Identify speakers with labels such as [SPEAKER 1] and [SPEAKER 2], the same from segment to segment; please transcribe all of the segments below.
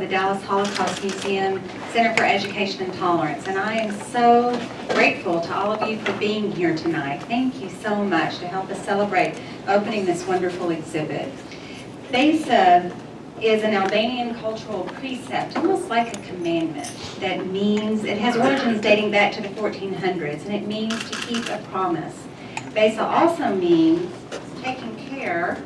[SPEAKER 1] of the Dallas Holocaust Museum Center for Education and Tolerance, and I am so grateful to all of you for being here tonight. Thank you so much to help us celebrate opening this wonderful exhibit. Besa is an Albanian cultural precept, almost like a commandment, that means, it has origins dating back to the 1400s, and it means to keep a promise. Besa also means taking care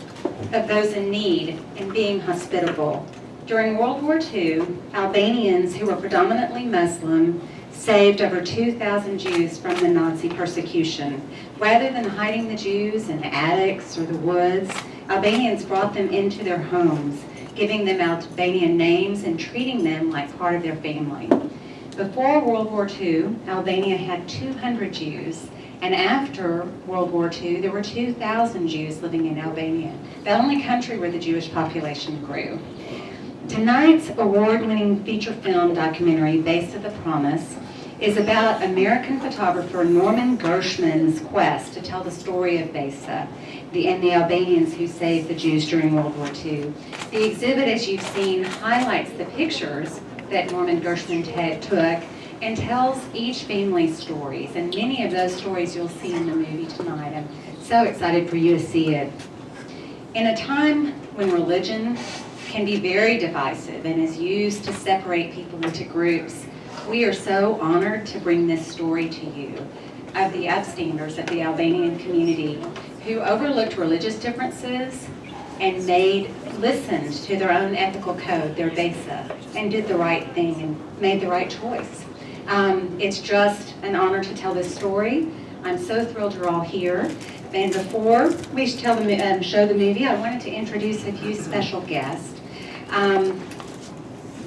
[SPEAKER 1] of those in need and being hospitable. During World War II, Albanians who were predominantly Muslim saved over 2,000 Jews from the Nazi persecution. Rather than hiding the Jews in attics or the woods, Albanians brought them into their homes, giving them Albanian names and treating them like part of their family. Before World War II, Albania had 200 Jews, and after World War II, there were 2,000 Jews living in Albania, the only country where the Jewish population grew. Tonight's award-winning feature film documentary, Besa The Promise, is about American photographer Norman Gershman's quest to tell the story of Besa and the Albanians who saved the Jews during World War II. The exhibit, as you've seen, highlights the pictures that Norman Gershman took and tells each family's stories. And many of those stories you'll see in the movie tonight. I'm so excited for you to see it. In a time when religion can be very divisive and is used to separate people into groups, we are so honored to bring this story to you of the upstanders of the Albanian community who overlooked religious differences and listened to their own ethical code, their Besa, and did the right thing and made the right choice. It's just an honor to tell this story. I'm so thrilled you're all here. And before we show the movie, I wanted to introduce a few special guests.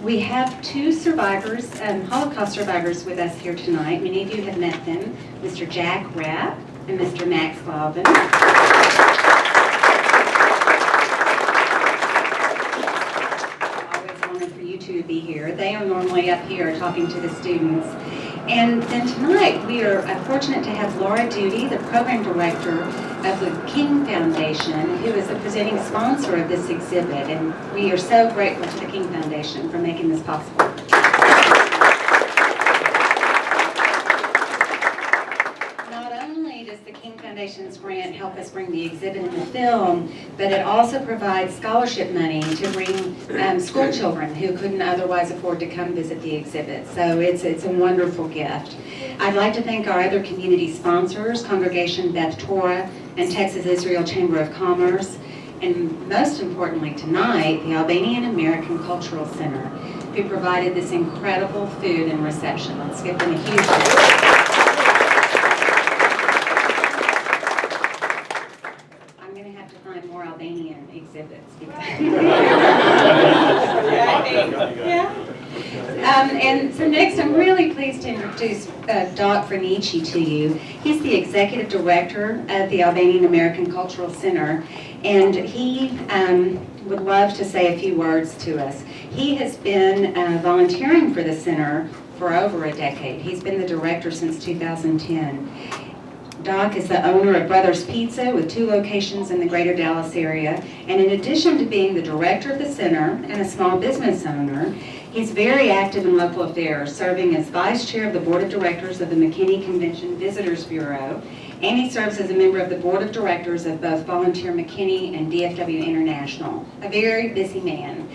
[SPEAKER 1] We have two survivors, Holocaust survivors with us here tonight. Many of you have met them, Mr. Jack Rapp and Mr. Max Galvin. Always wanted for you two to be here. They are normally up here talking to the students. And then tonight we are fortunate to have Laura Duty, the program director of the King Foundation, who is the presenting sponsor of this exhibit. And we are so grateful to the King Foundation for making this possible. Not only does the King Foundation's grant help us bring the exhibit and the film, but it also provides scholarship money to bring school children who couldn't otherwise afford to come visit the exhibit. So it's a wonderful gift. I'd like to thank our other community sponsors, Congregation Beth Torah and Texas Israel Chamber of Commerce, and most importantly tonight, the Albanian American Cultural Center, who provided this incredible food and reception. Let's give them a huge hand. I'm going to have to find more Albanian exhibits. And so next, I'm really pleased to introduce Doc Franici to you. He's the executive director of the Albanian American Cultural Center, and he would love to say a few words to us. He has been volunteering for the center for over a decade. He's been the director since 2010. Doc is the owner of Brothers Pizza with 2 locations in the greater Dallas area, and in addition to being the director of the center and a small business owner, he's very active in local affairs, serving as vice chair of the board of directors of the McKinney Convention Visitors Bureau, and he serves as a member of the board of directors of both Volunteer McKinney and DFW International. A very busy man.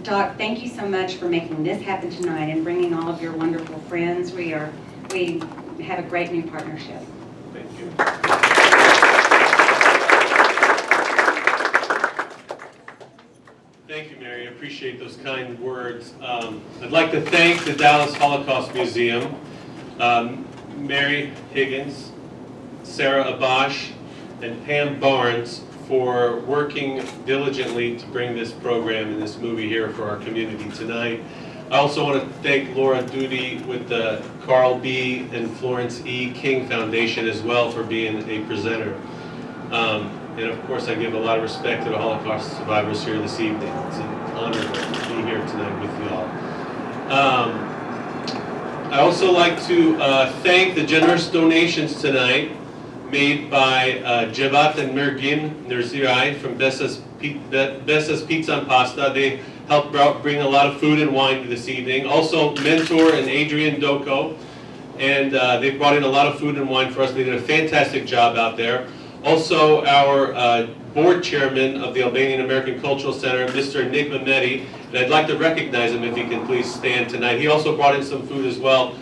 [SPEAKER 1] Doc, thank you so much for making this happen tonight and bringing all of your wonderful friends. We have a great new partnership.
[SPEAKER 2] Thank you. Thank you, Mary. I appreciate those kind words. I'd like to thank the Dallas Holocaust Museum, Mary Higgins, Sarah Abash, and Pam Barnes for working diligently to bring this program and this movie here for our community tonight. I also want to thank Laura Duty with the Carl B. and Florence E. King Foundation as well for being a presenter. And of course I give a lot of respect to the Holocaust survivors here this evening. It's an honor to be here tonight with you all. I also like to thank the generous donations tonight made by Jevat and Mergin Nerzirai from Besa's Pizza and Pasta. They helped bring a lot of food and wine to this evening. Also, Mentor and Adrian Doko, and they brought in a lot of food and wine for us. They did a fantastic job out there. Also, our board chairman of the Albanian American Cultural Center, Mr. Nick Mehmeti, and I'd like to recognize him if he can please stand tonight. He also brought in some food as well.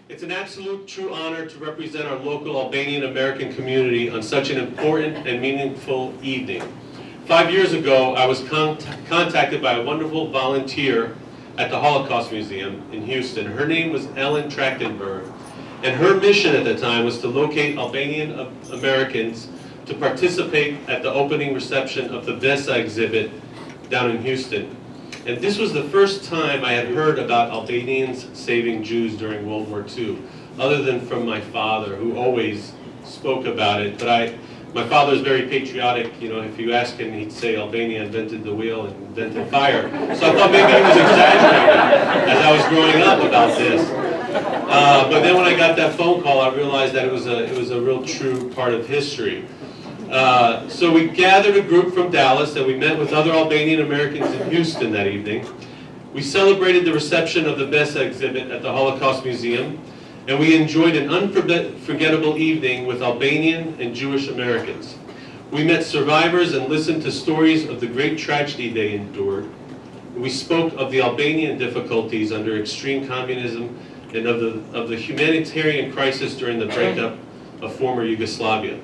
[SPEAKER 2] It's an absolute true honor to represent our local Albanian American community on such an important and meaningful evening. 5 years ago, I was contacted by a wonderful volunteer at the Holocaust Museum in Houston. Her name was Ellen Trachtenberg, and her mission at the time was to locate Albanian Americans to participate at the opening reception of the Besa exhibit down in Houston. And this was the first time I had heard about Albanians saving Jews during World War II, other than from my father, who always spoke about it. But my father is very patriotic. You know, if you ask him, he'd say Albania invented the wheel and invented fire. So I thought maybe he was exaggerating as I was growing up about this. But then when I got that phone call, I realized that it was a real true part of history. So we gathered a group from Dallas, and we met with other Albanian Americans in Houston that evening. We celebrated the reception of the Besa exhibit at the Holocaust Museum, and we enjoyed an unforgettable evening with Albanian and Jewish Americans. We met survivors and listened to stories of the great tragedy they endured. We spoke of the Albanian difficulties under extreme communism and of the humanitarian crisis during the breakup of former Yugoslavia.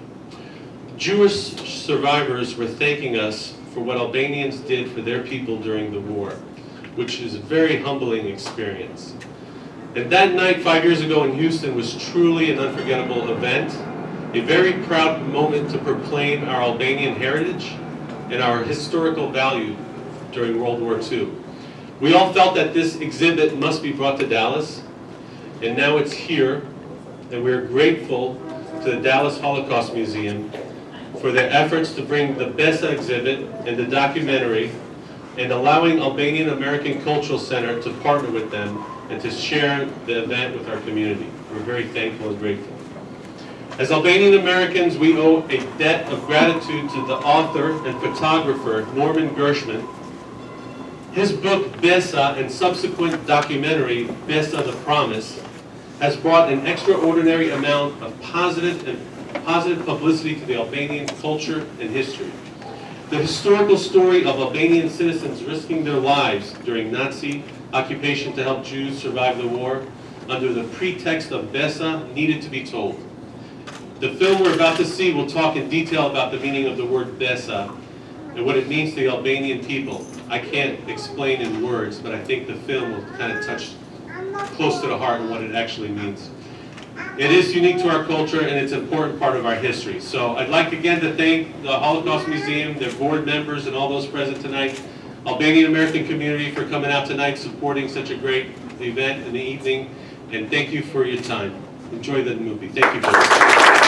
[SPEAKER 2] Jewish survivors were thanking us for what Albanians did for their people during the war, which is a very humbling experience. And that night, 5 years ago in Houston, was truly an unforgettable event, a very proud moment to proclaim our Albanian heritage and our historical value during World War II. We all felt that this exhibit must be brought to Dallas, and now it's here, and we're grateful to the Dallas Holocaust Museum for their efforts to bring the Besa exhibit and the documentary, and allowing Albanian American Cultural Center to partner with them and to share the event with our community. We're very thankful and grateful. As Albanian Americans, we owe a debt of gratitude to the author and photographer, Norman Gershman. His book, Besa, and subsequent documentary, Besa The Promise, has brought an extraordinary amount of positive publicity to the Albanian culture and history. The historical story of Albanian citizens risking their lives during Nazi occupation to help Jews survive the war under the pretext of Besa needed to be told. The film we're about to see will talk in detail about the meaning of the word Besa and what it means to the Albanian people. I can't explain in words, but I think the film will kind of touch close to the heart of what it actually means. It is unique to our culture, and it's an important part of our history. So I'd like again to thank the Holocaust Museum, their board members, and all those present tonight, Albanian American community for coming out tonight, supporting such a great event in the evening, and thank you for your time. Enjoy the movie. Thank you.